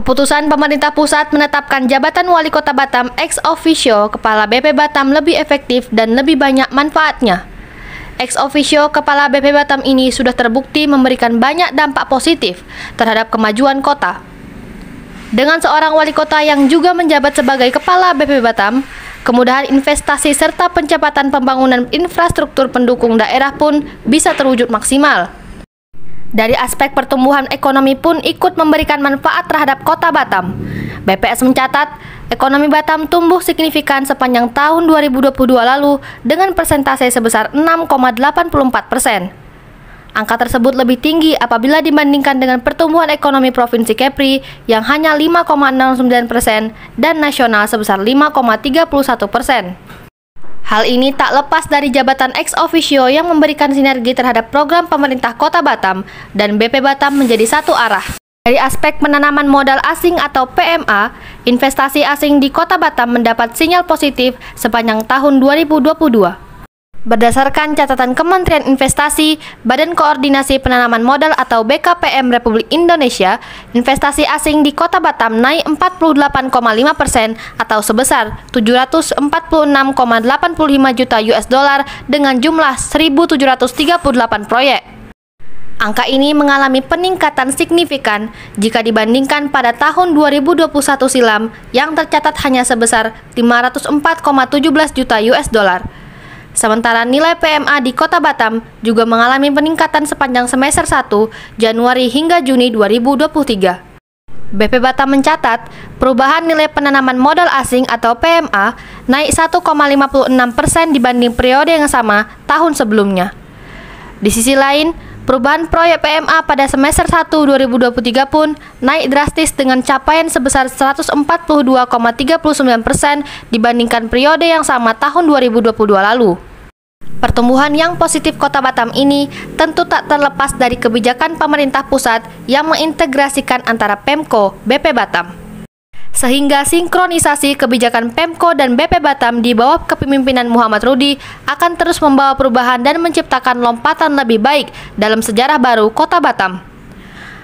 Keputusan pemerintah pusat menetapkan jabatan Wali Kota Batam ex officio Kepala BP Batam lebih efektif dan lebih banyak manfaatnya. Ex officio Kepala BP Batam ini sudah terbukti memberikan banyak dampak positif terhadap kemajuan kota. Dengan seorang wali kota yang juga menjabat sebagai Kepala BP Batam, kemudahan investasi serta percepatan pembangunan infrastruktur pendukung daerah pun bisa terwujud maksimal. Dari aspek pertumbuhan ekonomi pun ikut memberikan manfaat terhadap kota Batam. BPS mencatat, ekonomi Batam tumbuh signifikan sepanjang tahun 2022 lalu dengan persentase sebesar 6,84%. Angka tersebut lebih tinggi apabila dibandingkan dengan pertumbuhan ekonomi Provinsi Kepri yang hanya 5,09% dan nasional sebesar 5,31%. Hal ini tak lepas dari jabatan ex officio yang memberikan sinergi terhadap program pemerintah Kota Batam dan BP Batam menjadi satu arah. Dari aspek penanaman modal asing atau PMA, investasi asing di Kota Batam mendapat sinyal positif sepanjang tahun 2022. Berdasarkan catatan Kementerian Investasi, Badan Koordinasi Penanaman Modal atau BKPM Republik Indonesia, investasi asing di Kota Batam naik 48,5% atau sebesar 746,85 juta US dollar dengan jumlah 1.738 proyek. Angka ini mengalami peningkatan signifikan jika dibandingkan pada tahun 2021 silam yang tercatat hanya sebesar 504,17 juta US dollar. Sementara nilai PMA di Kota Batam juga mengalami peningkatan sepanjang semester 1 Januari hingga Juni 2023. BP Batam mencatat perubahan nilai penanaman modal asing atau PMA naik 1,56% dibanding periode yang sama tahun sebelumnya. Di sisi lain, perubahan proyek PMA pada semester 1 2023 pun naik drastis dengan capaian sebesar 142,39% dibandingkan periode yang sama tahun 2022 lalu. Pertumbuhan yang positif Kota Batam ini tentu tak terlepas dari kebijakan pemerintah pusat yang mengintegrasikan antara Pemko BP Batam. Sehingga sinkronisasi kebijakan Pemko dan BP Batam di bawah kepemimpinan Muhammad Rudi akan terus membawa perubahan dan menciptakan lompatan lebih baik dalam sejarah baru Kota Batam.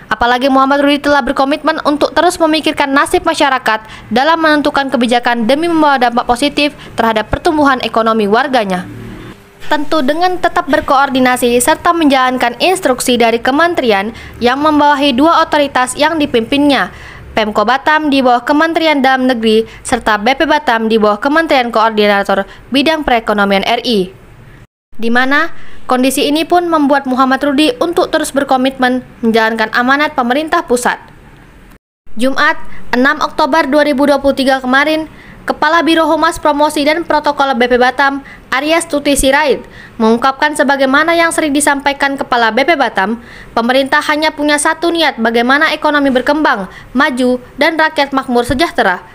Apalagi Muhammad Rudi telah berkomitmen untuk terus memikirkan nasib masyarakat dalam menentukan kebijakan demi membawa dampak positif terhadap pertumbuhan ekonomi warganya. Tentu dengan tetap berkoordinasi serta menjalankan instruksi dari kementerian yang membawahi dua otoritas yang dipimpinnya, Pemko Batam di bawah Kementerian Dalam Negeri, serta BP Batam di bawah Kementerian Koordinator Bidang Perekonomian RI. Di mana kondisi ini pun membuat Muhammad Rudi untuk terus berkomitmen menjalankan amanat pemerintah pusat. Jumat, 6 Oktober 2023 kemarin, Kepala Biro Humas Promosi dan Protokol BP Batam, Arya Stuti Sirait, mengungkapkan sebagaimana yang sering disampaikan Kepala BP Batam, pemerintah hanya punya satu niat bagaimana ekonomi berkembang, maju, dan rakyat makmur sejahtera.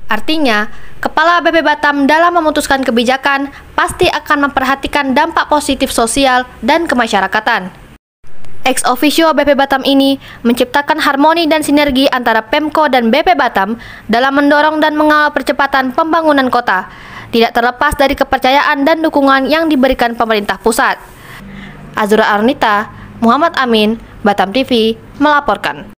Artinya, Kepala BP Batam dalam memutuskan kebijakan pasti akan memperhatikan dampak positif sosial dan kemasyarakatan. Ex officio BP Batam ini menciptakan harmoni dan sinergi antara Pemko dan BP Batam dalam mendorong dan mengawal percepatan pembangunan kota, tidak terlepas dari kepercayaan dan dukungan yang diberikan pemerintah pusat. Azura Arnita, Muhammad Amin, Batam TV, melaporkan.